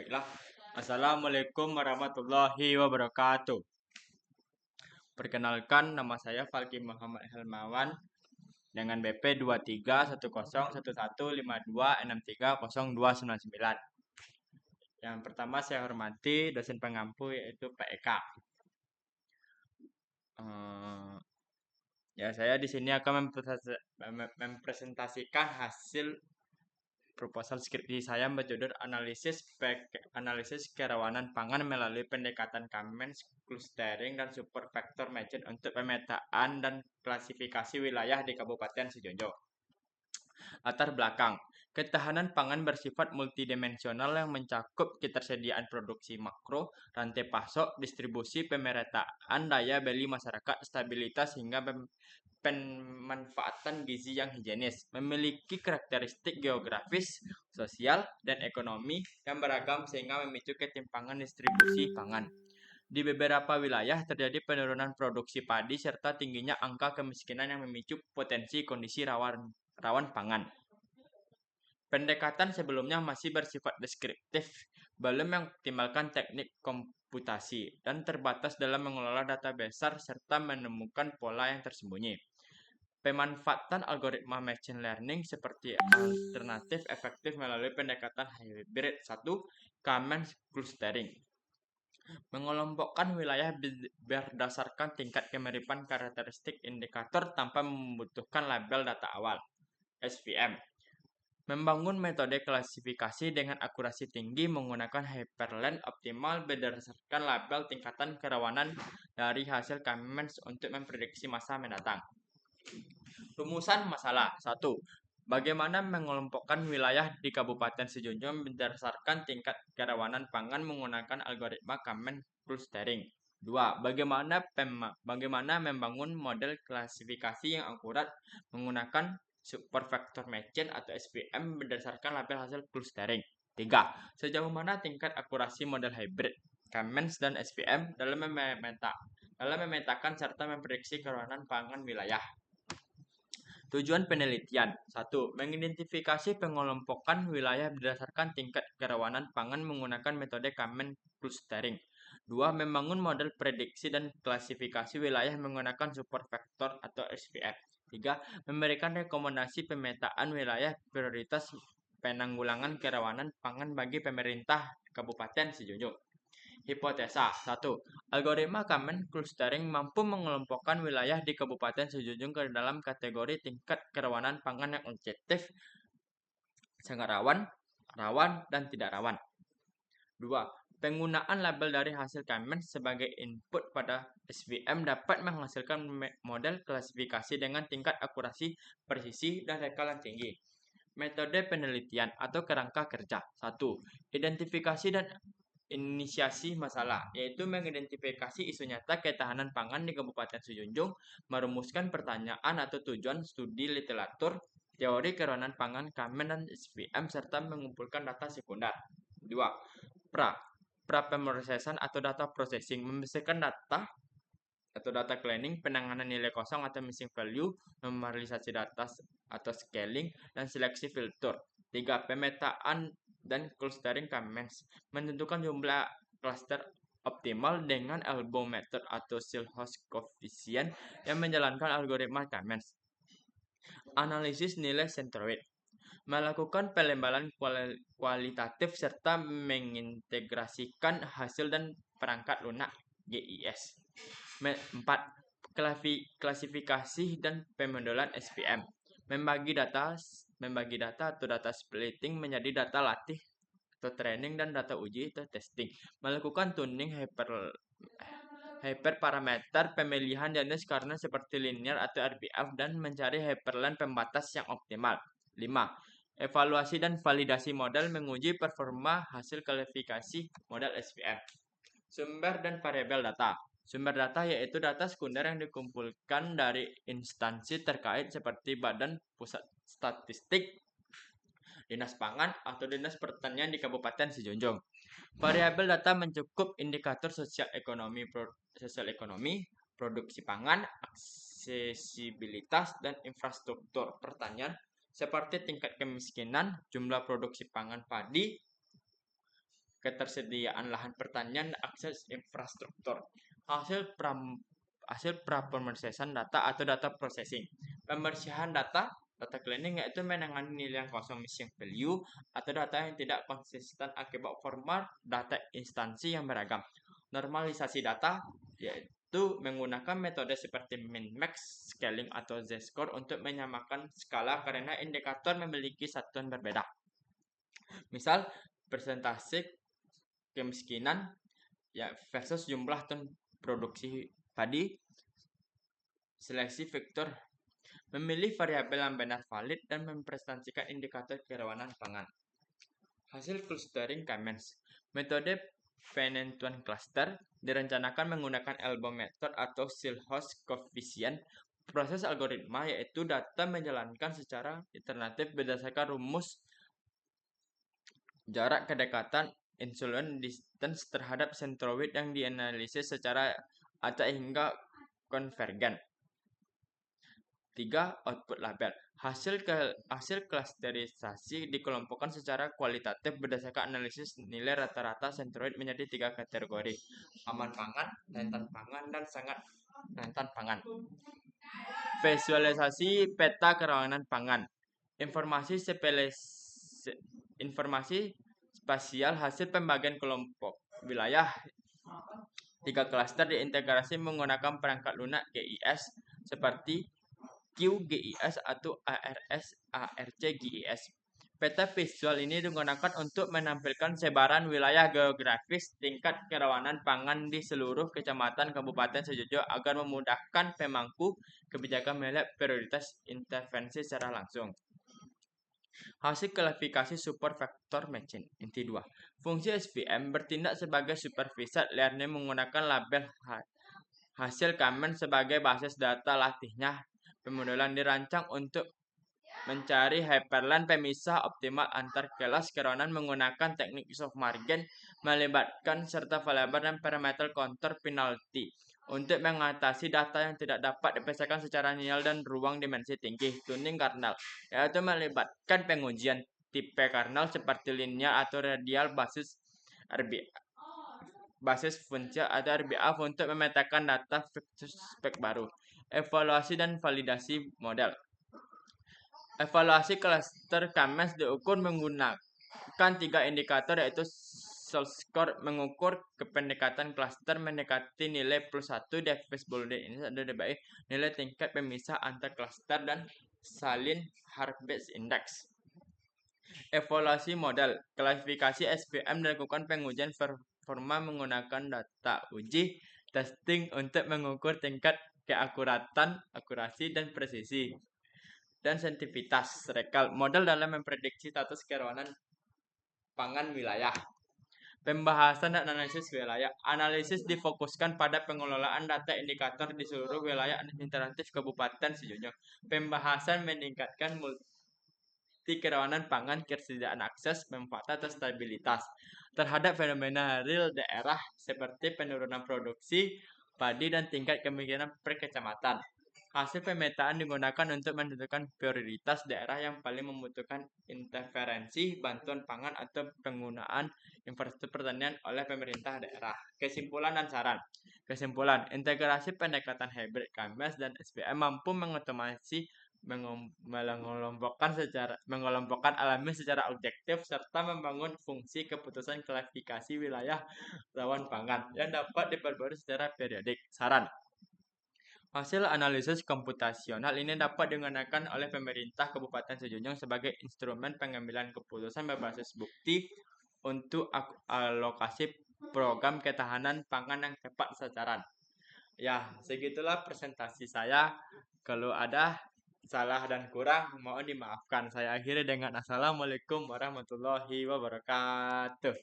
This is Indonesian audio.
Baiklah. Assalamualaikum warahmatullahi wabarakatuh. Perkenalkan, nama saya Falki Muhammad Helmawan dengan BP 23101152630299. Yang pertama saya hormati dosen pengampu yaitu Pak Eka. Saya di sini akan mempresentasikan hasil proposal skripsi saya berjudul analisis kerawanan pangan melalui pendekatan Kamens, clustering dan super factor matching untuk pemetaan dan klasifikasi wilayah di Kabupaten Sidoarjo. Latar belakang, ketahanan pangan bersifat multidimensional yang mencakup ketersediaan produksi makro, rantai pasok, distribusi, pemerataan daya beli masyarakat, stabilitas hingga pemanfaatan gizi yang higienis, memiliki karakteristik geografis, sosial, dan ekonomi yang beragam sehingga memicu ketimpangan distribusi pangan. Di beberapa wilayah terjadi penurunan produksi padi serta tingginya angka kemiskinan yang memicu potensi kondisi rawan pangan. Pendekatan sebelumnya masih bersifat deskriptif, belum mengoptimalkan teknik komputasi, dan terbatas dalam mengelola data besar serta menemukan pola yang tersembunyi. Pemanfaatan algoritma machine learning seperti alternatif efektif melalui pendekatan hybrid 1, Kamens clustering. Mengelompokkan wilayah berdasarkan tingkat kemiripan karakteristik indikator tanpa membutuhkan label data awal. SVM. Membangun metode klasifikasi dengan akurasi tinggi menggunakan hyperlink optimal berdasarkan label tingkatan kerawanan dari hasil Kamens untuk memprediksi masa mendatang. Rumusan masalah 1. Bagaimana mengelompokkan wilayah di Kabupaten Sidoarjo berdasarkan tingkat kerawanan pangan menggunakan algoritma Kamens clustering. 2. Bagaimana membangun model klasifikasi yang akurat menggunakan super factor matching atau SPM berdasarkan label hasil clustering. 3. Sejauh mana tingkat akurasi model hybrid Kamens dan SPM dalam memetakan serta memprediksi kerawanan pangan wilayah. Tujuan penelitian 1. Mengidentifikasi pengelompokan wilayah berdasarkan tingkat kerawanan pangan menggunakan metode Kamens clustering. 2. Membangun model prediksi dan klasifikasi wilayah menggunakan super factor atau SPM. 3. Memberikan rekomendasi pemetaan wilayah prioritas penanggulangan kerawanan pangan bagi pemerintah Kabupaten Sidoarjo. Hipotesa 1. Algoritma Kamens clustering mampu mengelompokkan wilayah di Kabupaten Sidoarjo ke dalam kategori tingkat kerawanan pangan yang objektif, sangat rawan, dan tidak rawan. 2. Penggunaan label dari hasil Kamens sebagai input pada SVM dapat menghasilkan model klasifikasi dengan tingkat akurasi, presisi, dan rekalan tinggi. Metode penelitian atau kerangka kerja 1. Identifikasi dan inisiasi masalah, yaitu mengidentifikasi isu nyata ketahanan pangan di Kabupaten Sidoarjo, merumuskan pertanyaan atau tujuan studi literatur, teori kerawanan pangan Kamens dan SPM, serta mengumpulkan data sekunder. 2. Pra-pemrosesan atau data processing, membersihkan data atau data cleaning, penanganan nilai kosong atau missing value, normalisasi data atau scaling, dan seleksi filter. 3. Pemetaan dan clustering Kamens, menentukan jumlah cluster optimal dengan elbow method atau Silhouette coefficient yang menjalankan algoritma Kamens. Analisis nilai sentroid, melakukan pelembalan kualitatif serta mengintegrasikan hasil dan perangkat lunak GIS. 4. Klasifikasi dan pemodelan SPM, membagi data atau data splitting menjadi data latih atau training dan data uji atau testing, melakukan tuning hyperparameter pemilihan jenis karena seperti linear atau RBF dan mencari hyperlink pembatas yang optimal. 5. Evaluasi dan validasi model, menguji performa hasil klasifikasi model SPM. Sumber dan variabel data. Sumber data yaitu data sekunder yang dikumpulkan dari instansi terkait seperti Badan Pusat Statistik, Dinas Pangan, atau Dinas Pertanian di Kabupaten Sidoarjo. Variabel data mencakup indikator sosial ekonomi, produksi pangan, aksesibilitas, dan infrastruktur pertanian seperti tingkat kemiskinan, jumlah produksi pangan padi, ketersediaan lahan pertanian, dan akses infrastruktur. Hasil praprosesian data atau data processing. Pembersihan data cleaning yaitu menangani nilai yang kosong missing value atau data yang tidak konsisten akibat format data instansi yang beragam. Normalisasi data yaitu menggunakan metode seperti min-max, scaling atau z-score untuk menyamakan skala karena indikator memiliki satuan berbeda. Misal persentase kemiskinan ya versus jumlah ton produksi padi. Seleksi vektor memilih variabel yang benar valid dan mempresentasikan indikator kerawanan pangan. Hasil clustering Kamens. Metode penentuan cluster direncanakan menggunakan elbow method atau Silhouse coefficient. Proses algoritma yaitu data menjalankan secara iteratif berdasarkan rumus jarak kedekatan insulin distance terhadap sentroid yang dianalisis secara acak hingga konvergen. 3. Output label. Hasil klasterisasi dikelompokkan secara kualitatif berdasarkan analisis nilai rata-rata sentroid menjadi 3 kategori: aman pangan, rentan pangan, dan sangat rentan pangan. Visualisasi peta kerawanan pangan. Informasi spasial hasil pembagian kelompok wilayah 3 klaster diintegrasi menggunakan perangkat lunak GIS seperti QGIS atau ARC-GIS. Peta visual ini digunakan untuk menampilkan sebaran wilayah geografis tingkat kerawanan pangan di seluruh kecamatan kabupaten sejauh agar memudahkan pemangku kebijakan melihat prioritas intervensi secara langsung. Hasil klasifikasi super vector matching. Inti 2. Fungsi SVM bertindak sebagai supervisor learning menggunakan label hasil Kamens sebagai basis data latihnya. Pemodelan dirancang untuk mencari hyperland pemisah optimal antar kelas kerawanan menggunakan teknik soft margin melibatkan serta variabel dan parameter counter penalty untuk mengatasi data yang tidak dapat dipisahkan secara linear dan ruang dimensi tinggi. Tuning kernel yaitu melibatkan pengujian tipe kernel seperti linear atau radial basis fungsi atau RBA untuk memetakan data spek baru. Evaluasi dan validasi model. Evaluasi klaster Kamens diukur menggunakan 3 indikator yaitu score mengukur kependekatan klaster mendekati nilai +1 DFS Bolden ini adalah nilai tingkat pemisah antar klaster dan salin harvest index. Evaluasi model. Klasifikasi SVM dilakukan pengujian performa menggunakan data uji testing untuk mengukur tingkat keakuratan, akurasi, dan presisi. Dan sensitivitas rekal. Model dalam memprediksi status kerawanan pangan wilayah. Pembahasan dan analisis wilayah. Analisis difokuskan pada pengelolaan data indikator di seluruh wilayah administratif kabupaten sejauh. Pembahasan meningkatkan kerawanan pangan, ketersediaan akses, manfaat, atau stabilitas terhadap fenomena real daerah seperti penurunan produksi padi dan tingkat kemiskinan per kecamatan. Hasil pemetaan digunakan untuk menentukan prioritas daerah yang paling membutuhkan intervensi bantuan pangan atau penggunaan infrastruktur pertanian oleh pemerintah daerah. Kesimpulan dan saran. Kesimpulan, integrasi pendekatan hybrid Kamens dan SVM mampu mengotomasi mengelompokkan alami secara objektif serta membangun fungsi keputusan klasifikasi wilayah rawan pangan yang dapat diperbarui secara periodik. Saran. Hasil analisis komputasional ini dapat digunakan oleh pemerintah Kabupaten Sejunjung sebagai instrumen pengambilan keputusan berbasis bukti untuk alokasi program ketahanan pangan yang tepat sasaran. Ya, segitulah presentasi saya. Kalau ada salah dan kurang, mohon dimaafkan. Saya akhiri dengan Assalamualaikum warahmatullahi wabarakatuh.